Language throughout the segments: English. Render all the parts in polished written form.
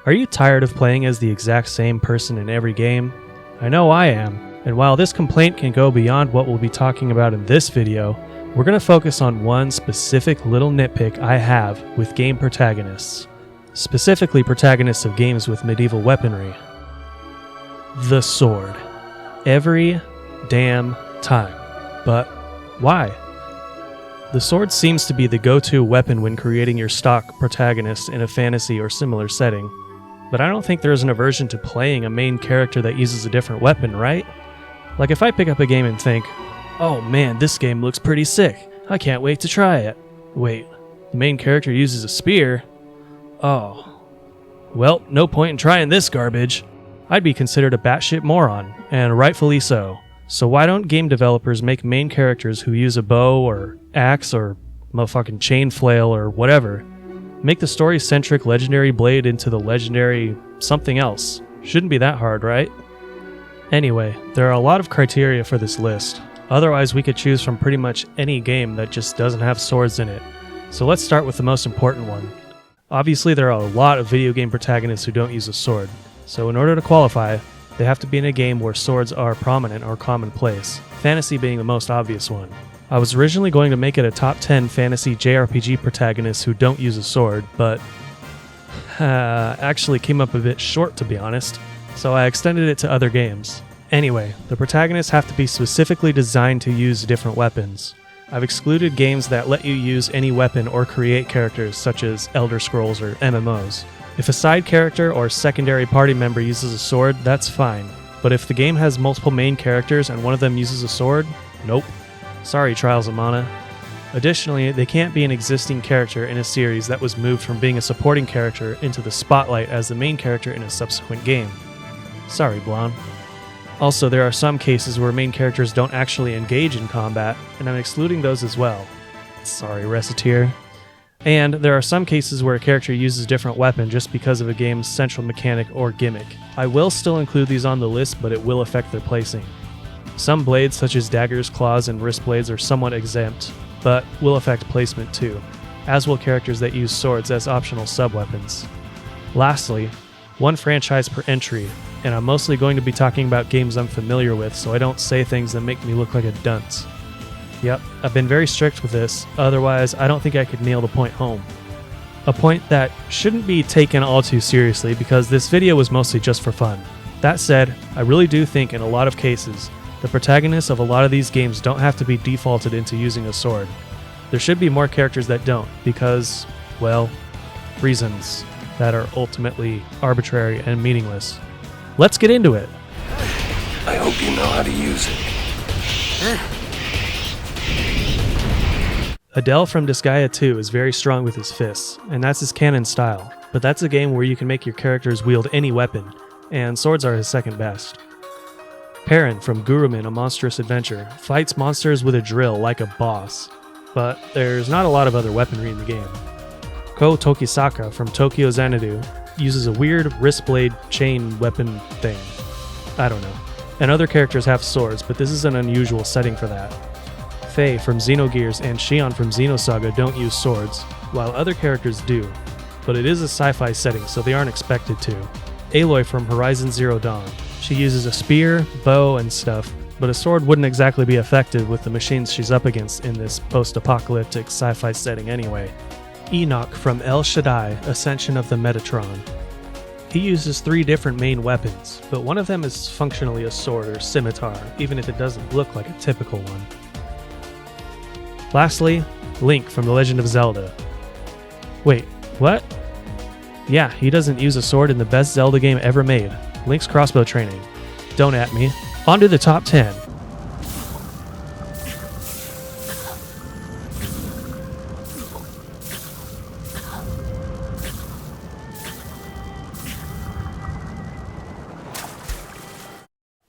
Are you tired of playing as the exact same person in every game? I know I am, and while this complaint can go beyond what we'll be talking about in this video, we're going to focus on one specific little nitpick I have with game protagonists. Specifically protagonists of games with medieval weaponry. The sword. Every damn time. But why? The sword seems to be the go-to weapon when creating your stock protagonist in a fantasy or similar setting. But I don't think there's an aversion to playing a main character that uses a different weapon, right? Like if I pick up a game and think, oh man, this game looks pretty sick. I can't wait to try it. Wait, the main character uses a spear? Oh. Well, no point in trying this garbage. I'd be considered a batshit moron, and rightfully so. So why don't game developers make main characters who use a bow or axe or motherfucking chain flail or whatever? Make the story-centric legendary blade into the legendary something else. Shouldn't be that hard, right? Anyway, there are a lot of criteria for this list. Otherwise, we could choose from pretty much any game that just doesn't have swords in it. So let's start with the most important one. Obviously, there are a lot of video game protagonists who don't use a sword. So in order to qualify, they have to be in a game where swords are prominent or commonplace, fantasy being the most obvious one. I was originally going to make it a top 10 fantasy JRPG protagonists who don't use a sword, but actually came up a bit short, to be honest, so I extended it to other games. Anyway, the protagonists have to be specifically designed to use different weapons. I've excluded games that let you use any weapon or create characters, such as Elder Scrolls or MMOs. If a side character or secondary party member uses a sword, that's fine, but if the game has multiple main characters and one of them uses a sword, nope. Sorry, Trials of Mana. Additionally, they can't be an existing character in a series that was moved from being a supporting character into the spotlight as the main character in a subsequent game. Sorry, Blonde. Also, there are some cases where main characters don't actually engage in combat, and I'm excluding those as well. Sorry, Reciteer. And there are some cases where a character uses a different weapon just because of a game's central mechanic or gimmick. I will still include these on the list, but it will affect their placing. Some blades, such as daggers, claws, and wrist blades, are somewhat exempt, but will affect placement too, as will characters that use swords as optional sub-weapons. Lastly, one franchise per entry, and I'm mostly going to be talking about games I'm familiar with so I don't say things that make me look like a dunce. Yep, I've been very strict with this, otherwise I don't think I could nail the point home. A point that shouldn't be taken all too seriously because this video was mostly just for fun. That said, I really do think in a lot of cases, the protagonists of a lot of these games don't have to be defaulted into using a sword. There should be more characters that don't, because, well, reasons that are ultimately arbitrary and meaningless. Let's get into it! I hope you know how to use it. Adele from Disgaea 2 is very strong with his fists, and that's his canon style, but that's a game where you can make your characters wield any weapon, and swords are his second best. Perrin from Gurumin, A Monstrous Adventure, fights monsters with a drill like a boss, but there's not a lot of other weaponry in the game. Ko Tokisaka from Tokyo Xanadu uses a weird wrist blade chain weapon thing. I don't know. And other characters have swords, but this is an unusual setting for that. Faye from Xenogears and Shion from Xenosaga don't use swords, while other characters do, but it is a sci-fi setting, so they aren't expected to. Aloy from Horizon Zero Dawn. She uses a spear, bow, and stuff, but a sword wouldn't exactly be effective with the machines she's up against in this post-apocalyptic sci-fi setting anyway. Enoch from El Shaddai, Ascension of the Metatron. He uses 3 different main weapons, but one of them is functionally a sword or scimitar, even if it doesn't look like a typical one. Lastly, Link from The Legend of Zelda. Wait, what? Yeah, he doesn't use a sword in the best Zelda game ever made, Link's crossbow training. Don't at me. On to the top 10.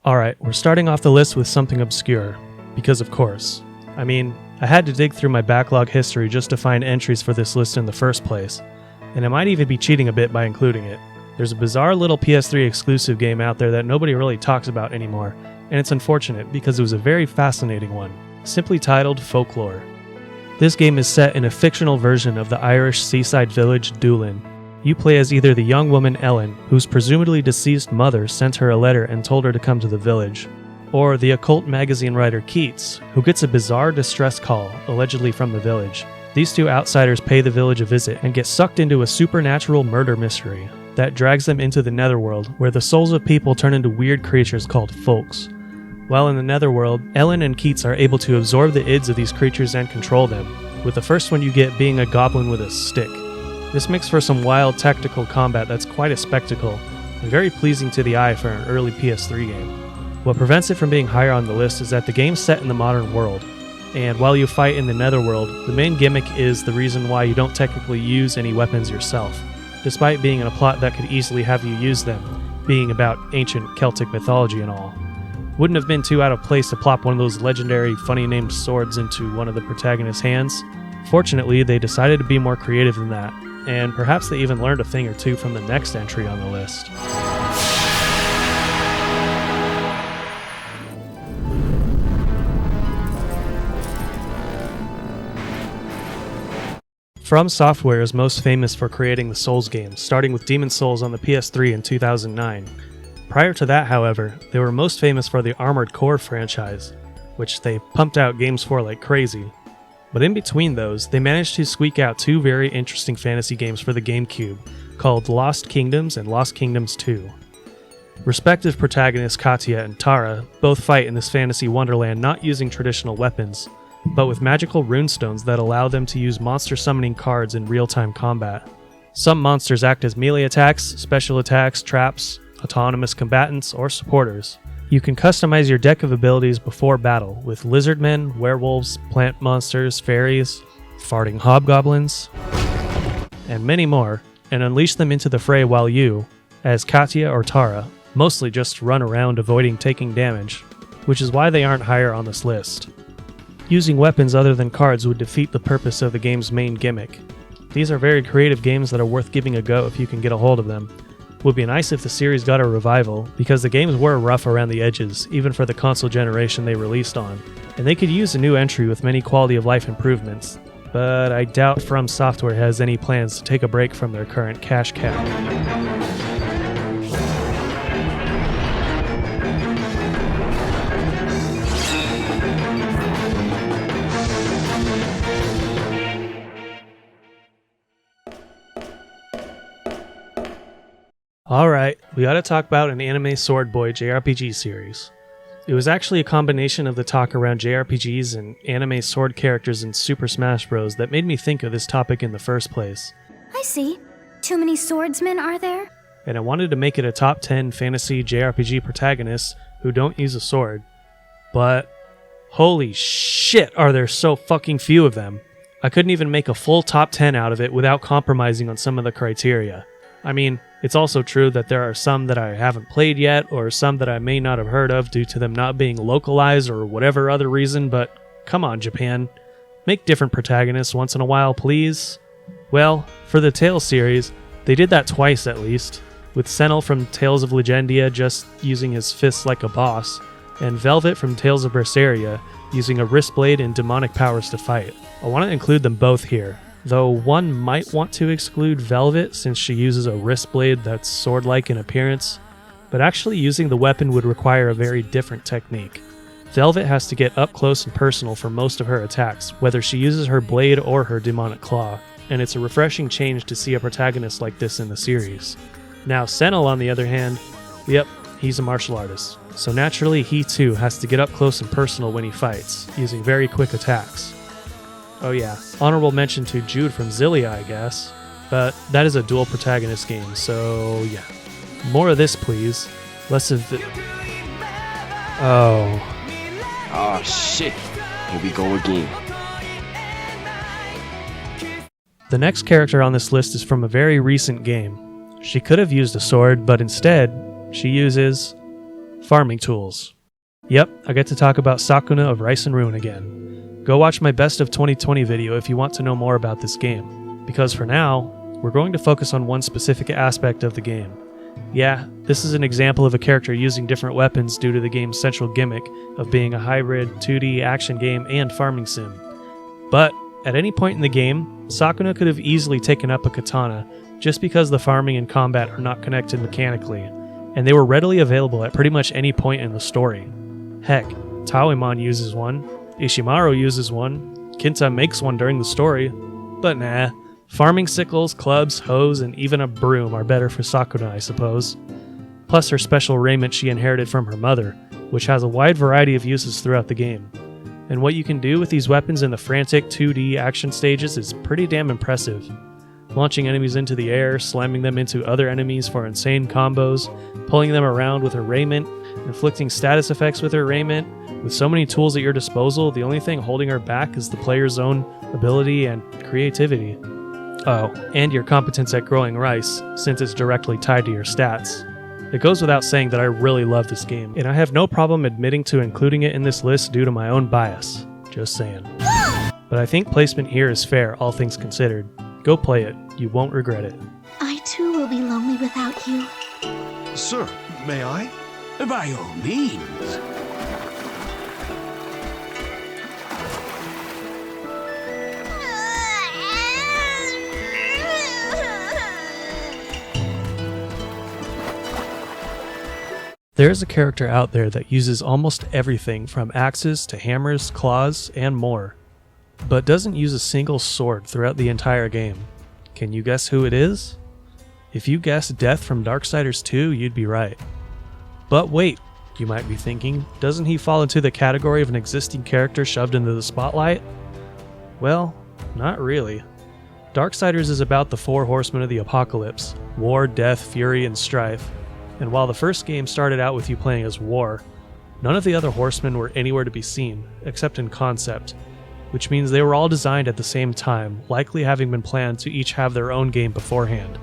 Alright, we're starting off the list with something obscure, because of course. I mean, I had to dig through my backlog history just to find entries for this list in the first place, and I might even be cheating a bit by including it. There's a bizarre little PS3 exclusive game out there that nobody really talks about anymore, and it's unfortunate because it was a very fascinating one, simply titled Folklore. This game is set in a fictional version of the Irish seaside village Doolin. You play as either the young woman Ellen, whose presumably deceased mother sent her a letter and told her to come to the village, or the occult magazine writer Keats, who gets a bizarre distress call, allegedly from the village. These two outsiders pay the village a visit and get sucked into a supernatural murder mystery that drags them into the netherworld, where the souls of people turn into weird creatures called folks. While in the netherworld, Ellen and Keats are able to absorb the ids of these creatures and control them, with the first one you get being a goblin with a stick. This makes for some wild tactical combat that's quite a spectacle, and very pleasing to the eye for an early PS3 game. What prevents it from being higher on the list is that the game's set in the modern world, and while you fight in the netherworld, the main gimmick is the reason why you don't technically use any weapons yourself, despite being in a plot that could easily have you use them, being about ancient Celtic mythology and all. Wouldn't have been too out of place to plop one of those legendary, funny-named swords into one of the protagonist's hands. Fortunately, they decided to be more creative than that, and perhaps they even learned a thing or two from the next entry on the list. From Software is most famous for creating the Souls games, starting with Demon's Souls on the PS3 in 2009. Prior to that, however, they were most famous for the Armored Core franchise, which they pumped out games for like crazy. But in between those, they managed to squeak out two very interesting fantasy games for the GameCube, called Lost Kingdoms and Lost Kingdoms 2. Respective protagonists Katya and Tara both fight in this fantasy wonderland not using traditional weapons, but with magical runestones that allow them to use monster summoning cards in real-time combat. Some monsters act as melee attacks, special attacks, traps, autonomous combatants, or supporters. You can customize your deck of abilities before battle with lizardmen, werewolves, plant monsters, fairies, farting hobgoblins, and many more, and unleash them into the fray while you, as Katya or Tara, mostly just run around avoiding taking damage, which is why they aren't higher on this list. Using weapons other than cards would defeat the purpose of the game's main gimmick. These are very creative games that are worth giving a go if you can get a hold of them. Would be nice if the series got a revival, because the games were rough around the edges, even for the console generation they released on, and they could use a new entry with many quality of life improvements, but I doubt From Software has any plans to take a break from their current cash cow. Alright, we gotta talk about an anime Sword Boy JRPG series. It was actually a combination of the talk around JRPGs and anime sword characters in Super Smash Bros. That made me think of this topic in the first place. I see. Too many swordsmen, are there? And I wanted to make it a top 10 fantasy JRPG protagonists who don't use a sword. But holy shit, are there so fucking few of them. I couldn't even make a full top 10 out of it without compromising on some of the criteria. I mean, it's also true that there are some that I haven't played yet, or some that I may not have heard of due to them not being localized or whatever other reason, but come on, Japan. Make different protagonists once in a while, please. Well, for the Tales series, they did that twice at least, with Senel from Tales of Legendia just using his fists like a boss, and Velvet from Tales of Berseria using a wrist blade and demonic powers to fight. I want to include them both here, though one might want to exclude Velvet since she uses a wrist blade that's sword-like in appearance, but actually using the weapon would require a very different technique. Velvet has to get up close and personal for most of her attacks, whether she uses her blade or her demonic claw, and it's a refreshing change to see a protagonist like this in the series. Now Senel, on the other hand, yep, he's a martial artist, so naturally he too has to get up close and personal when he fights, using very quick attacks. Oh yeah, honorable mention to Jude from Xillia, I guess. But that is a dual protagonist game, so yeah. More of this, please. Less of the... Oh. Oh shit. Here we go again. The next character on this list is from a very recent game. She could have used a sword, but instead, she uses... farming tools. Yep, I get to talk about Sakuna of Rice and Ruin again. Go watch my Best of 2020 video if you want to know more about this game, because for now, we're going to focus on one specific aspect of the game. Yeah, this is an example of a character using different weapons due to the game's central gimmick of being a hybrid 2D action game and farming sim. But, at any point in the game, Sakuna could have easily taken up a katana, just because the farming and combat are not connected mechanically, and they were readily available at pretty much any point in the story. Heck, Taoimon uses one, Ishimaru uses one, Kinta makes one during the story, but nah. Farming sickles, clubs, hoes, and even a broom are better for Sakuna, I suppose. Plus her special raiment she inherited from her mother, which has a wide variety of uses throughout the game. And what you can do with these weapons in the frantic 2D action stages is pretty damn impressive. Launching enemies into the air, slamming them into other enemies for insane combos, pulling them around with her raiment, inflicting status effects with her raiment. With so many tools at your disposal, the only thing holding her back is the player's own ability and creativity. Oh, and your competence at growing rice, since it's directly tied to your stats. It goes without saying that I really love this game, and I have no problem admitting to including it in this list due to my own bias. Just saying. But I think placement here is fair, all things considered. Go play it. You won't regret it. I too will be lonely without you. Sir, may I? By all means. There is a character out there that uses almost everything from axes to hammers, claws, and more, but doesn't use a single sword throughout the entire game. Can you guess who it is? If you guessed Death from Darksiders 2, you'd be right. But wait, you might be thinking, doesn't he fall into the category of an existing character shoved into the spotlight? Well, not really. Darksiders is about the four horsemen of the apocalypse: war, death, fury, and strife. And while the first game started out with you playing as War, none of the other horsemen were anywhere to be seen, except in concept, which means they were all designed at the same time, likely having been planned to each have their own game beforehand.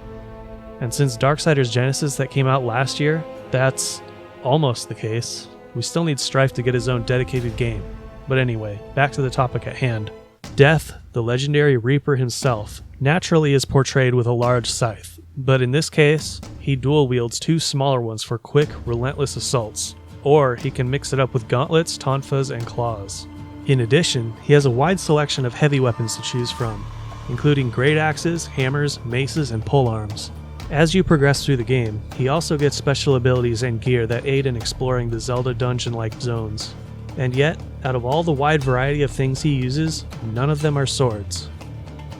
And since Darksiders Genesis that came out last year, that's almost the case. We still need Strife to get his own dedicated game. But anyway, back to the topic at hand. Death, the legendary Reaper himself, naturally is portrayed with a large scythe, but in this case, he dual wields two smaller ones for quick, relentless assaults, or he can mix it up with gauntlets, tonfas, and claws. In addition, he has a wide selection of heavy weapons to choose from, including great axes, hammers, maces, and polearms. As you progress through the game, he also gets special abilities and gear that aid in exploring the Zelda dungeon-like zones. And yet, out of all the wide variety of things he uses, none of them are swords.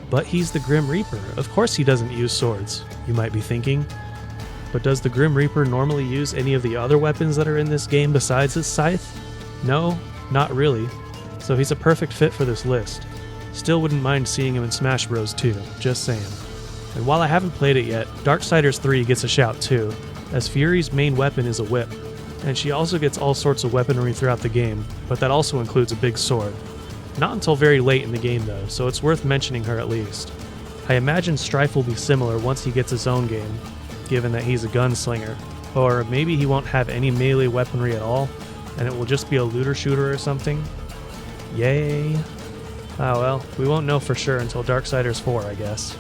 But he's the Grim Reaper, of course he doesn't use swords, you might be thinking. But does the Grim Reaper normally use any of the other weapons that are in this game besides his scythe? No, not really. So he's a perfect fit for this list. Still wouldn't mind seeing him in Smash Bros. 2, just saying. And while I haven't played it yet, Darksiders 3 gets a shout too, as Fury's main weapon is a whip, and she also gets all sorts of weaponry throughout the game, but that also includes a big sword. Not until very late in the game though, so it's worth mentioning her at least. I imagine Strife will be similar once he gets his own game, given that he's a gunslinger, or maybe he won't have any melee weaponry at all, and it will just be a looter shooter or something. Yay. Ah well, we won't know for sure until Darksiders 4, I guess.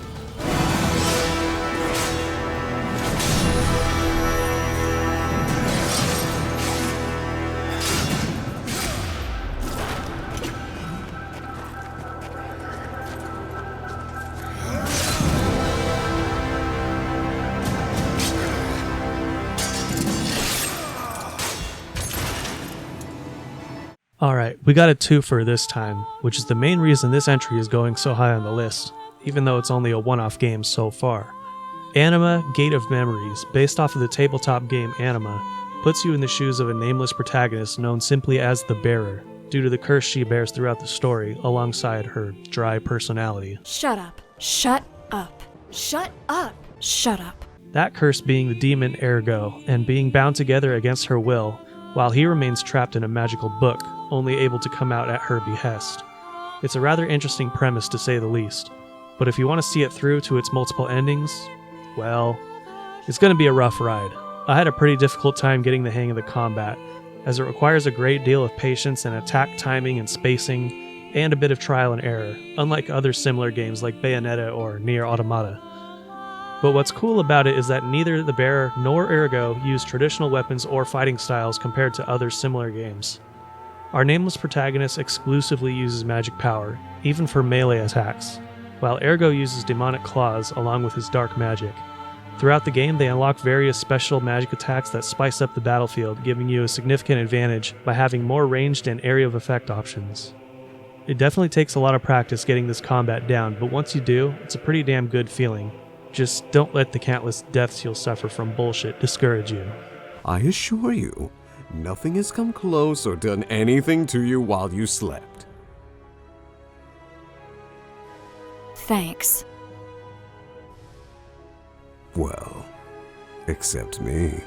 Alright, we got a twofer this time, which is the main reason this entry is going so high on the list, even though it's only a one-off game so far. Anima Gate of Memories, based off of the tabletop game Anima, puts you in the shoes of a nameless protagonist known simply as the Bearer, due to the curse she bears throughout the story alongside her dry personality. Shut up. Shut up. Shut up. Shut up. That curse being the demon Ergo, and being bound together against her will, while he remains trapped in a magical book, only able to come out at her behest. It's a rather interesting premise to say the least, but if you want to see it through to its multiple endings, well, it's going to be a rough ride. I had a pretty difficult time getting the hang of the combat, as it requires a great deal of patience and attack timing and spacing, and a bit of trial and error, unlike other similar games like Bayonetta or Nier Automata. But what's cool about it is that neither the Bearer nor Ergo use traditional weapons or fighting styles compared to other similar games. Our nameless protagonist exclusively uses magic power, even for melee attacks, while Ergo uses demonic claws along with his dark magic. Throughout the game, they unlock various special magic attacks that spice up the battlefield, giving you a significant advantage by having more ranged and area of effect options. It definitely takes a lot of practice getting this combat down, but once you do, it's a pretty damn good feeling. Just don't let the countless deaths you'll suffer from bullshit discourage you. I assure you, nothing has come close or done anything to you while you slept. Thanks. Well, except me.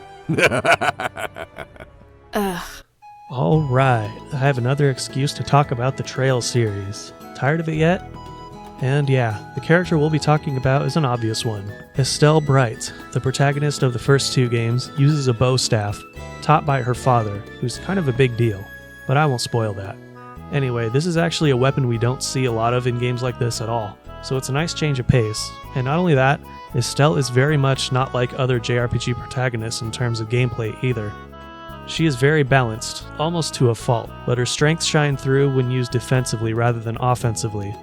Ugh. Alright, I have another excuse to talk about the Trail series. Tired of it yet? And yeah, the character we'll be talking about is an obvious one. Estelle Bright, the protagonist of the first 2 games, uses a bow staff, taught by her father, who's kind of a big deal, but I won't spoil that. Anyway, this is actually a weapon we don't see a lot of in games like this at all, so it's a nice change of pace. And not only that, Estelle is very much not like other JRPG protagonists in terms of gameplay either. She is very balanced, almost to a fault, but her strengths shine through when used defensively rather than offensively.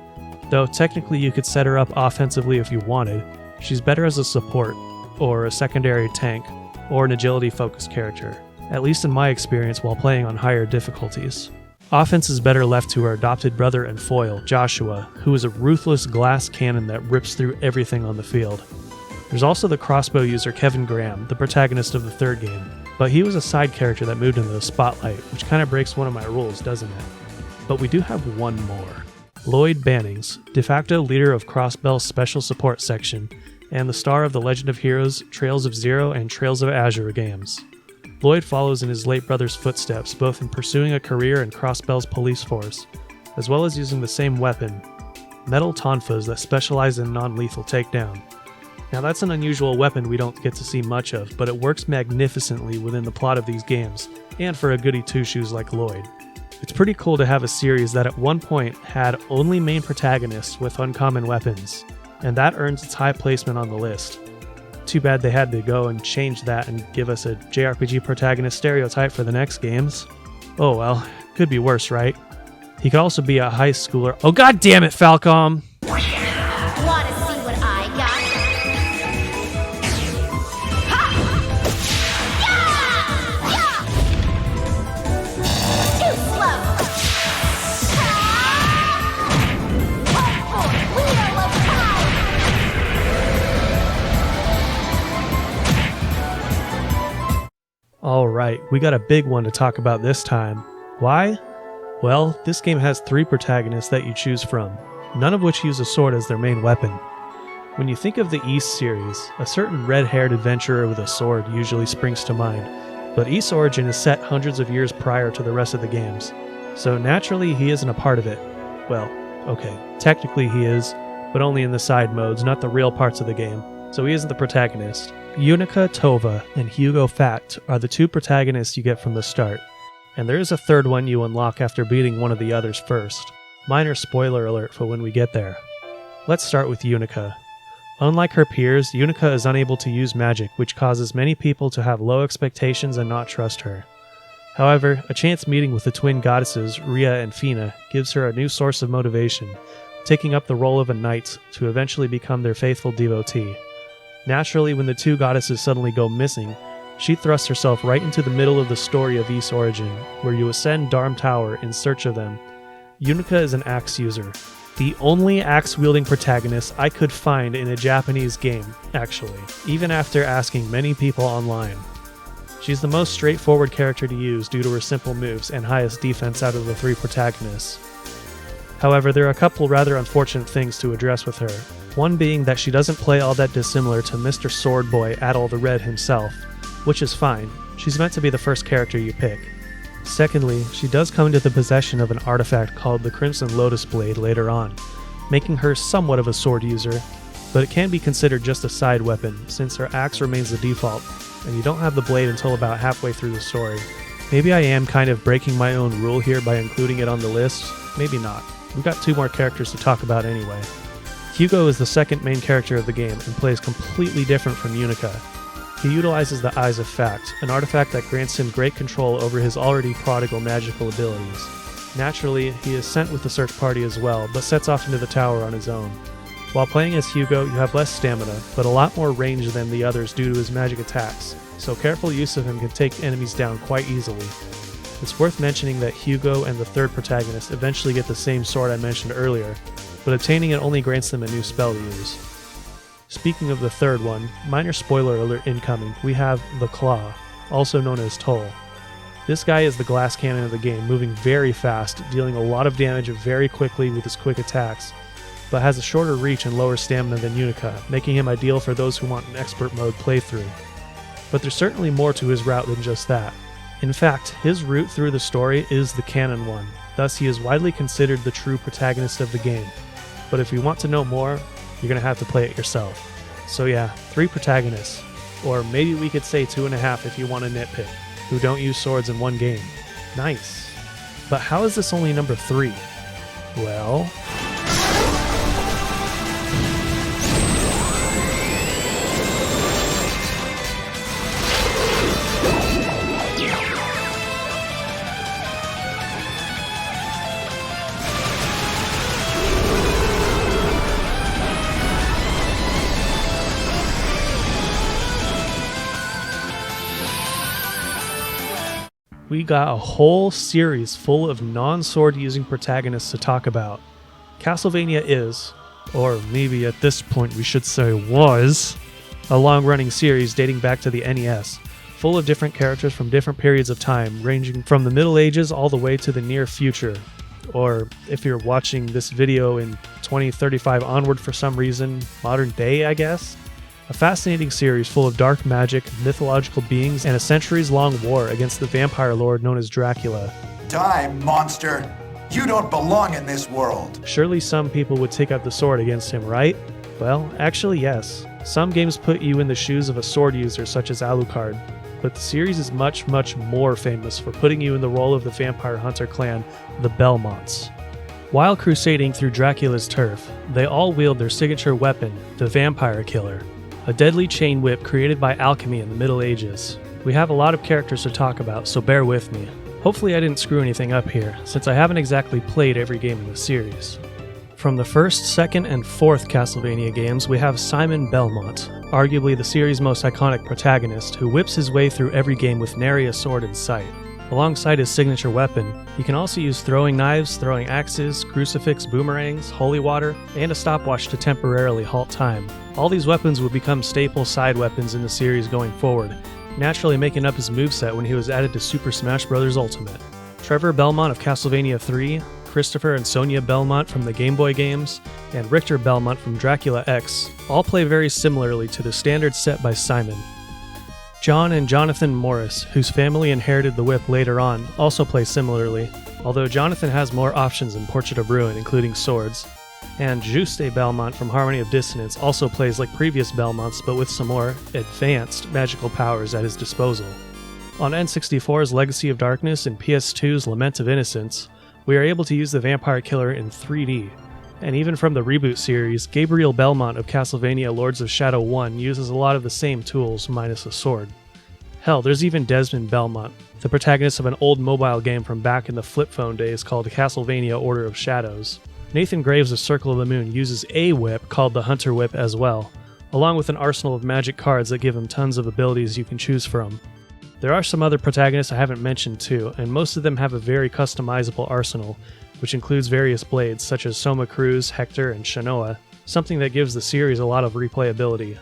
Though technically you could set her up offensively if you wanted, she's better as a support, or a secondary tank, or an agility-focused character, at least in my experience while playing on higher difficulties. Offense is better left to her adopted brother and foil, Joshua, who is a ruthless glass cannon that rips through everything on the field. There's also the crossbow user Kevin Graham, the protagonist of the 3rd game, but he was a side character that moved into the spotlight, which kind of breaks one of my rules, doesn't it? But we do have one more. Lloyd Bannings, de facto leader of Crossbell's Special Support Section, and the star of the Legend of Heroes, Trails of Zero, and Trails of Azure games. Lloyd follows in his late brother's footsteps, both in pursuing a career in Crossbell's police force, as well as using the same weapon, metal tonfas that specialize in non-lethal takedown. Now that's an unusual weapon we don't get to see much of, but it works magnificently within the plot of these games, and for a goody two-shoes like Lloyd. It's pretty cool to have a series that at one point had only main protagonists with uncommon weapons, and that earns its high placement on the list. Too bad they had to go and change that and give us a JRPG protagonist stereotype for the next games. Oh well, could be worse, right? He could also be a high schooler. Oh god damn it, Falcom! Wanna see what I got? Too slow! Wheel of power! Alright, we got a big one to talk about this time. Why? Well, this game has 3 protagonists that you choose from, none of which use a sword as their main weapon. When you think of the Ys series, a certain red-haired adventurer with a sword usually springs to mind, but Ys' origin is set hundreds of years prior to the rest of the games, so naturally he isn't a part of it. Well, okay, technically he is, but only in the side modes, not the real parts of the game, so he isn't the protagonist. Unica Tova and Hugo Fact are the 2 protagonists you get from the start, and there is a 3rd one you unlock after beating one of the others first. Minor spoiler alert for when we get there. Let's start with Unica. Unlike her peers, Unica is unable to use magic, which causes many people to have low expectations and not trust her. However, a chance meeting with the twin goddesses, Rhea and Fina, gives her a new source of motivation, taking up the role of a knight to eventually become their faithful devotee. Naturally, when the 2 goddesses suddenly go missing, she thrusts herself right into the middle of the story of Ys origin, where you ascend Dharm Tower in search of them. Unica is an axe user. The only axe-wielding protagonist I could find in a Japanese game, actually, even after asking many people online. She's the most straightforward character to use due to her simple moves and highest defense out of the 3 protagonists. However, there are a couple rather unfortunate things to address with her, one being that she doesn't play all that dissimilar to Mr. Swordboy Adol the Red himself, which is fine. She's meant to be the first character you pick. Secondly, she does come into the possession of an artifact called the Crimson Lotus Blade later on, making her somewhat of a sword user, but it can be considered just a side weapon since her axe remains the default, and you don't have the blade until about halfway through the story. Maybe I am kind of breaking my own rule here by including it on the list, maybe not. We've got 2 more characters to talk about anyway. Hugo is the second main character of the game and plays completely different from Unica. He utilizes the Eyes of Fact, an artifact that grants him great control over his already prodigal magical abilities. Naturally, he is sent with the search party as well, but sets off into the tower on his own. While playing as Hugo, you have less stamina, but a lot more range than the others due to his magic attacks, so careful use of him can take enemies down quite easily. It's worth mentioning that Hugo and the third protagonist eventually get the same sword I mentioned earlier, but obtaining it only grants them a new spell to use. Speaking of the third one, minor spoiler alert incoming, we have the Claw, also known as Toll. This guy is the glass cannon of the game, moving very fast, dealing a lot of damage very quickly with his quick attacks, but has a shorter reach and lower stamina than Unica, making him ideal for those who want an expert mode playthrough. But there's certainly more to his route than just that. In fact, his route through the story is the canon one, thus he is widely considered the true protagonist of the game. But if you want to know more, you're going to have to play it yourself. So yeah, 3 protagonists, or maybe we could say 2.5 if you want to nitpick, who don't use swords in one game. Nice. But how is this only number 3? Well... we got a whole series full of non-sword using protagonists to talk about. Castlevania is, or maybe at this point we should say was, a long-running series dating back to the NES, full of different characters from different periods of time, ranging from the Middle Ages all the way to the near future. Or, if you're watching this video in 2035 onward for some reason, modern day, I guess? A fascinating series full of dark magic, mythological beings, and a centuries-long war against the vampire lord known as Dracula. Die, monster! You don't belong in this world! Surely some people would take out the sword against him, right? Well, actually yes. Some games put you in the shoes of a sword user such as Alucard, but the series is much, much more famous for putting you in the role of the vampire hunter clan, the Belmonts. While crusading through Dracula's turf, they all wield their signature weapon, the Vampire Killer, a deadly chain whip created by alchemy in the Middle Ages. We have a lot of characters to talk about, so bear with me. Hopefully I didn't screw anything up here, since I haven't exactly played every game in the series. From the first, second, and fourth Castlevania games, we have Simon Belmont, arguably the series' most iconic protagonist, who whips his way through every game with nary a sword in sight. Alongside his signature weapon, he can also use throwing knives, throwing axes, crucifix, boomerangs, holy water, and a stopwatch to temporarily halt time. All these weapons would become staple side weapons in the series going forward, naturally making up his moveset when he was added to Super Smash Bros. Ultimate. Trevor Belmont of Castlevania 3, Christopher and Sonia Belmont from the Game Boy games, and Richter Belmont from Dracula X all play very similarly to the standards set by Simon. John and Jonathan Morris, whose family inherited the whip later on, also play similarly, although Jonathan has more options in Portrait of Ruin, including swords. And Juste Belmont from Harmony of Dissonance also plays like previous Belmonts, but with some more advanced magical powers at his disposal. On N64's Legacy of Darkness and PS2's Lament of Innocence, we are able to use the Vampire Killer in 3D. And even from the reboot series, Gabriel Belmont of Castlevania Lords of Shadow 1 uses a lot of the same tools, minus a sword. Hell, there's even Desmond Belmont, the protagonist of an old mobile game from back in the flip phone days called Castlevania Order of Shadows. Nathan Graves of Circle of the Moon uses a whip called the Hunter Whip as well, along with an arsenal of magic cards that give him tons of abilities you can choose from. There are some other protagonists I haven't mentioned too, and most of them have a very customizable arsenal, which includes various blades such as Soma Cruz, Hector, and Shanoa, something that gives the series a lot of replayability.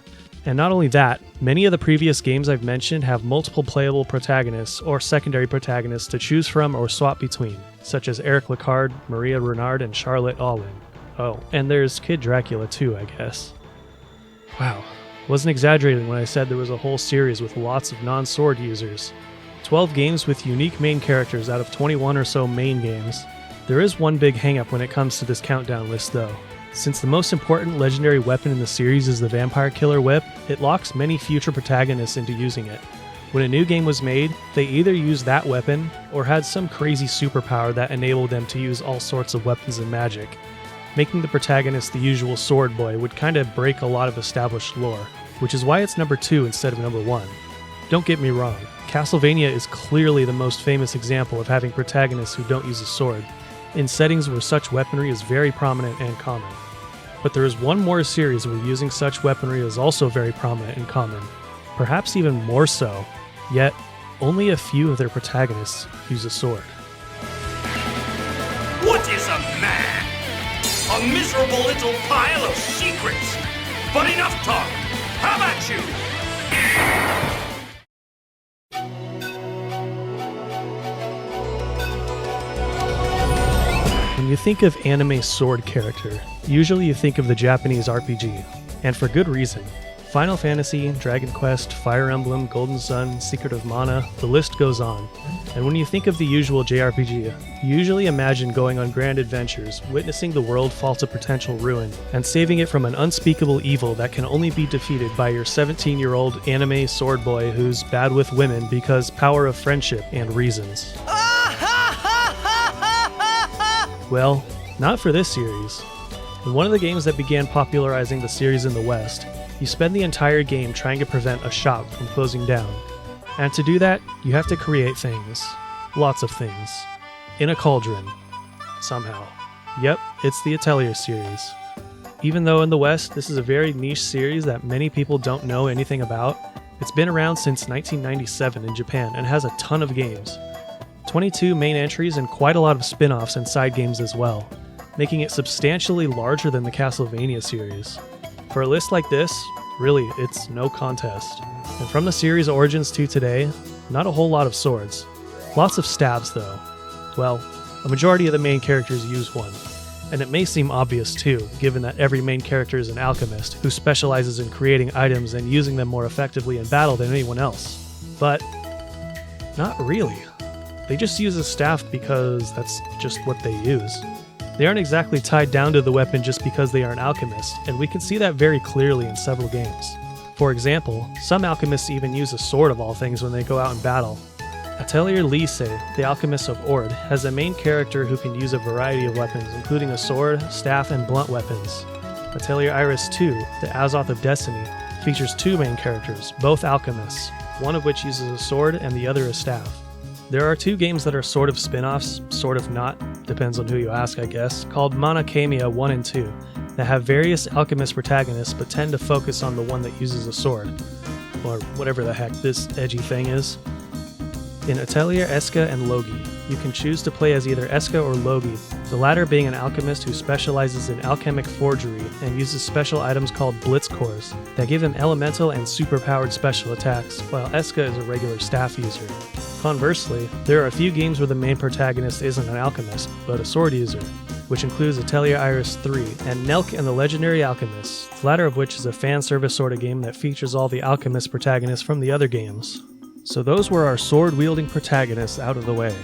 And not only that, many of the previous games I've mentioned have multiple playable protagonists or secondary protagonists to choose from or swap between, such as Eric Lecard, Maria Renard, and Charlotte Alwyn. Oh, and there's Kid Dracula too, I guess. Wow, wasn't exaggerating when I said there was a whole series with lots of non-sword users. 12 games with unique main characters out of 21 or so main games. There is one big hang-up when it comes to this countdown list though. Since the most important legendary weapon in the series is the Vampire Killer Whip, it locks many future protagonists into using it. When a new game was made, they either used that weapon, or had some crazy superpower that enabled them to use all sorts of weapons and magic. Making the protagonist the usual sword boy would kinda break a lot of established lore, which is why it's number 2 instead of number 1. Don't get me wrong, Castlevania is clearly the most famous example of having protagonists who don't use a sword, in settings where such weaponry is very prominent and common. But there is one more series where using such weaponry is also very prominent and common, perhaps even more so, yet only a few of their protagonists use a sword. What is a man? A miserable little pile of secrets. But enough talk. How about you? When you think of anime sword character, usually you think of the Japanese RPG, and for good reason. Final Fantasy, Dragon Quest, Fire Emblem, Golden Sun, Secret of Mana, the list goes on. And when you think of the usual JRPG, you usually imagine going on grand adventures, witnessing the world fall to potential ruin, and saving it from an unspeakable evil that can only be defeated by your 17-year-old anime sword boy who's bad with women because power of friendship and reasons. Well, not for this series. In one of the games that began popularizing the series in the West, you spend the entire game trying to prevent a shop from closing down. And to do that, you have to create things. Lots of things. In a cauldron. Somehow. Yep, it's the Atelier series. Even though in the West, this is a very niche series that many people don't know anything about, it's been around since 1997 in Japan and has a ton of games. 22 main entries and quite a lot of spin-offs and side games as well, making it substantially larger than the Castlevania series. For a list like this, really, it's no contest. And from the series' origins to today, not a whole lot of swords. Lots of staves, though. Well, a majority of the main characters use one. And it may seem obvious too, given that every main character is an alchemist who specializes in creating items and using them more effectively in battle than anyone else. But not really. They just use a staff because that's just what they use. They aren't exactly tied down to the weapon just because they are an alchemist, and we can see that very clearly in several games. For example, some alchemists even use a sword of all things when they go out in battle. Atelier Lise, the alchemist of Ord, has a main character who can use a variety of weapons, including a sword, staff, and blunt weapons. Atelier Iris II, the Azoth of Destiny, features two main characters, both alchemists, one of which uses a sword and the other a staff. There are two games that are sort of spin-offs, sort of not, depends on who you ask I guess, called Mana Khemia 1 and 2, that have various alchemist protagonists but tend to focus on the one that uses a sword, or whatever the heck this edgy thing is. In Atelier Eska and Logi, you can choose to play as either Eska or Logi, the latter being an alchemist who specializes in alchemic forgery and uses special items called blitz cores that give him elemental and superpowered special attacks, while Eska is a regular staff user. Conversely, there are a few games where the main protagonist isn't an alchemist, but a sword user, which includes Atelier Iris 3 and Nelk and the Legendary Alchemists, the latter of which is a fan service sort of game that features all the alchemist protagonists from the other games. So those were our sword-wielding protagonists out of the way.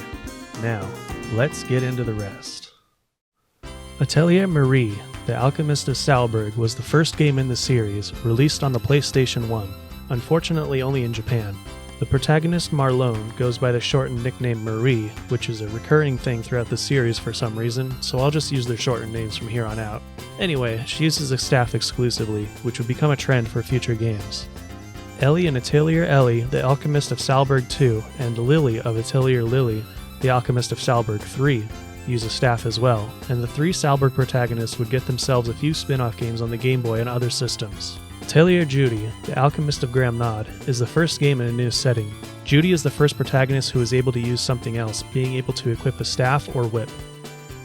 Now, let's get into the rest. Atelier Marie, the Alchemist of Salberg, was the first game in the series, released on the PlayStation 1, unfortunately only in Japan. The protagonist Marlone goes by the shortened nickname Marie, which is a recurring thing throughout the series for some reason, so I'll just use their shortened names from here on out. Anyway, she uses a staff exclusively, which would become a trend for future games. Ellie and Atelier Ellie, the Alchemist of Salberg 2, and Lily of Atelier Lily, the Alchemist of Salberg 3, use a staff as well, and the three Salberg protagonists would get themselves a few spin-off games on the Game Boy and other systems. Atelier Judy, the Alchemist of Gramnod, is the first game in a new setting. Judy is the first protagonist who is able to use something else, being able to equip a staff or whip.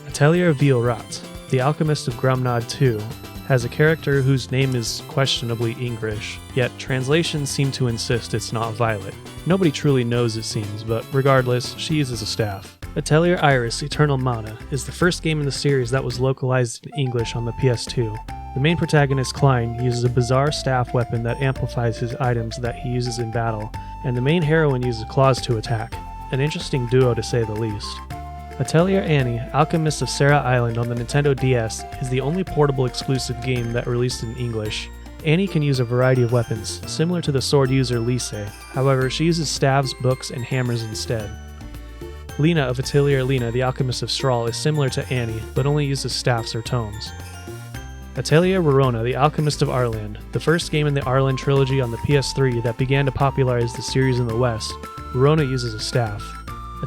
Atelier Viorat, the Alchemist of Gramnod 2, has a character whose name is questionably English, yet translations seem to insist it's not Violet. Nobody truly knows, it seems, but regardless, she uses a staff. Atelier Iris Eternal Mana is the first game in the series that was localized in English on the PS2. The main protagonist, Klein, uses a bizarre staff weapon that amplifies his items that he uses in battle, and the main heroine uses claws to attack. An interesting duo to say the least. Atelier Annie, Alchemist of Sarah Island on the Nintendo DS, is the only portable exclusive game that released in English. Annie can use a variety of weapons, similar to the sword user Lise, however she uses staves, books, and hammers instead. Lena of Atelier Lena, the Alchemist of Strahl, is similar to Annie, but only uses staffs or tomes. Atelier Rorona, the Alchemist of Arland, the first game in the Arland trilogy on the PS3 that began to popularize the series in the West, Rorona uses a staff.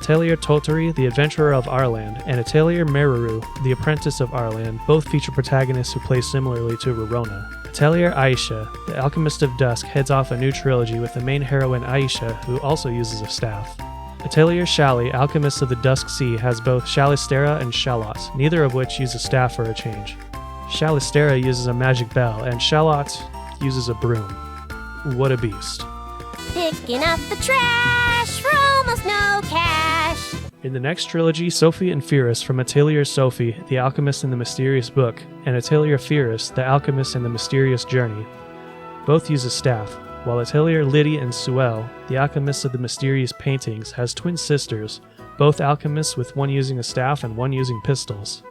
Atelier Toturi, the Adventurer of Arland, and Atelier Meruru, the Apprentice of Arland, both feature protagonists who play similarly to Rorona. Atelier Aisha, the Alchemist of Dusk, heads off a new trilogy with the main heroine Aisha, who also uses a staff. Atelier Shally, Alchemist of the Dusk Sea, has both Shalistera and Shallot, neither of which use a staff for a change. Shalistera uses a magic bell, and Shallot uses a broom. What a beast. Picking up the trash for almost no cash. In the next trilogy, Sophie and Pyrrhus from Atelier Sophie, the Alchemist in the Mysterious Book, and Atelier Pyrrhus, the Alchemist in the Mysterious Journey, both use a staff, while Atelier Liddy and Suelle, the Alchemist of the Mysterious Paintings, has twin sisters, both alchemists with one using a staff and one using pistols.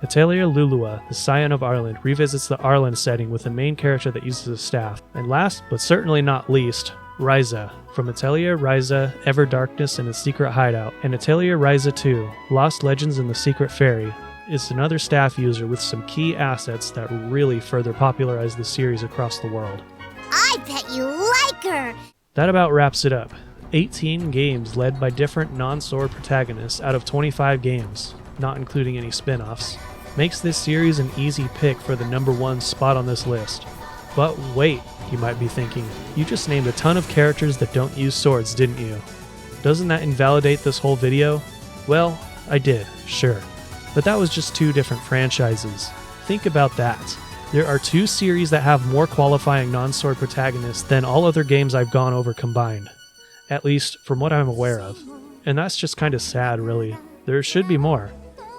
Atelier Lulua, the Scion of Arland, revisits the Arland setting with a main character that uses a staff. And last, but certainly not least, Ryza, from Atelier Ryza, Ever Darkness in the Secret Hideout, and Atelier Ryza 2, Lost Legends in the Secret Fairy, is another staff user with some key assets that really further popularize the series across the world. I bet you like her. That about wraps it up. 18 games led by different non-sword protagonists out of 25 games, not including any spin-offs, makes this series an easy pick for the #1 spot on this list. But wait, you might be thinking, you just named a ton of characters that don't use swords, didn't you? Doesn't that invalidate this whole video? Well, I did, sure. But that was just 2 different franchises. Think about that. There are 2 series that have more qualifying non-sword protagonists than all other games I've gone over combined. At least, from what I'm aware of. And that's just kind of sad, really. There should be more.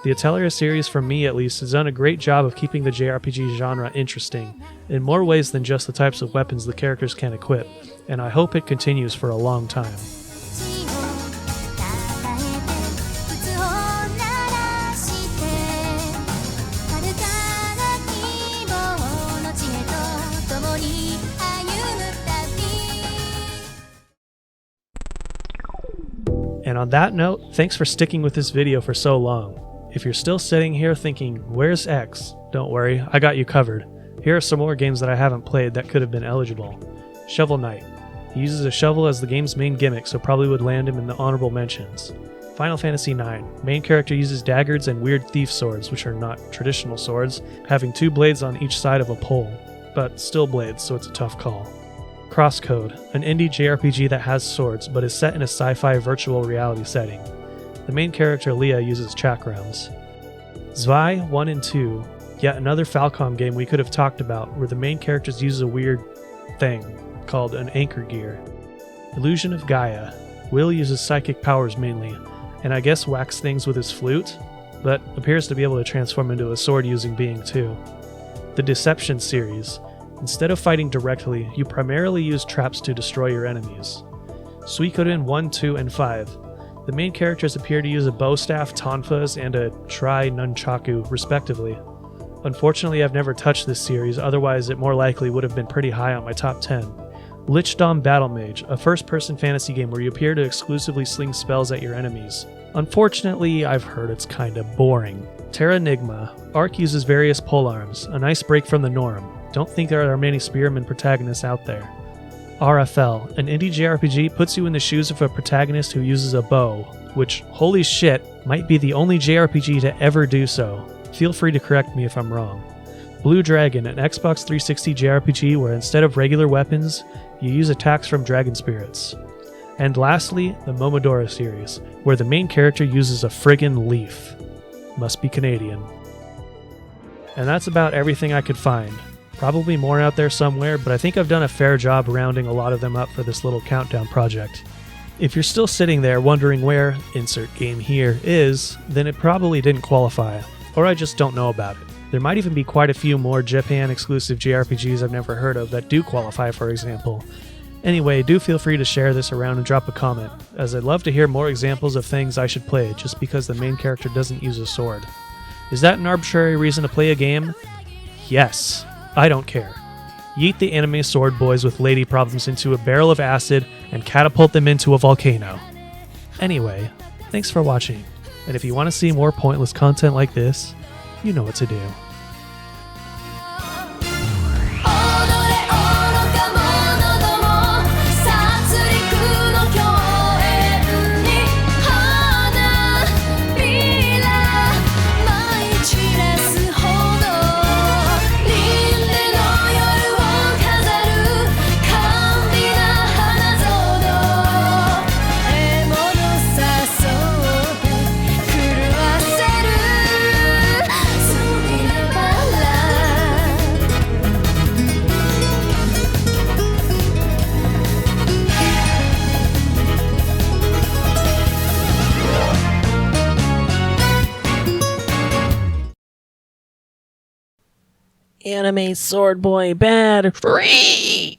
The Atelier series, for me at least, has done a great job of keeping the JRPG genre interesting, in more ways than just the types of weapons the characters can equip, and I hope it continues for a long time. And on that note, thanks for sticking with this video for so long. If you're still sitting here thinking, where's X? Don't worry, I got you covered. Here are some more games that I haven't played that could have been eligible. Shovel Knight. He uses a shovel as the game's main gimmick, so probably would land him in the honorable mentions. Final Fantasy IX. Main character uses daggers and weird thief swords, which are not traditional swords, having 2 blades on each side of a pole, but still blades, so it's a tough call. Crosscode, an indie JRPG that has swords, but is set in a sci-fi virtual reality setting. The main character, Leah, uses chakrams. Zwei 1 and 2, yet another Falcom game we could have talked about, where the main characters use a weird thing called an anchor gear. Illusion of Gaia. Will uses psychic powers mainly, and I guess whacks things with his flute, but appears to be able to transform into a sword-using being too. The Deception series. Instead of fighting directly, you primarily use traps to destroy your enemies. Suikoden 1, 2, and 5. The main characters appear to use a bow staff, tonfas, and a tri-nunchaku, respectively. Unfortunately, I've never touched this series, otherwise it more likely would have been pretty high on my top 10. Lichdom Battle Mage, a first-person fantasy game where you appear to exclusively sling spells at your enemies. Unfortunately, I've heard it's kinda boring. Terranigma. Arc uses various polearms, a nice break from the norm. Don't think there are many spearman protagonists out there. RFL, an indie JRPG, puts you in the shoes of a protagonist who uses a bow, which, holy shit, might be the only JRPG to ever do so. Feel free to correct me if I'm wrong. Blue Dragon, an Xbox 360 JRPG where instead of regular weapons, you use attacks from dragon spirits. And lastly, the Momodora series, where the main character uses a friggin' leaf. Must be Canadian. And that's about everything I could find. Probably more out there somewhere, but I think I've done a fair job rounding a lot of them up for this little countdown project. If you're still sitting there wondering where insert game here is, then it probably didn't qualify, or I just don't know about it. There might even be quite a few more Japan exclusive JRPGs I've never heard of that do qualify, for example. Anyway, do feel free to share this around and drop a comment, as I'd love to hear more examples of things I should play just because the main character doesn't use a sword. Is that an arbitrary reason to play a game? Yes. I don't care. Yeet the anime sword boys with lady problems into a barrel of acid and catapult them into a volcano. Anyway, thanks for watching, and if you want to see more pointless content like this, you know what to do. Anime Sword Boy bad. Free!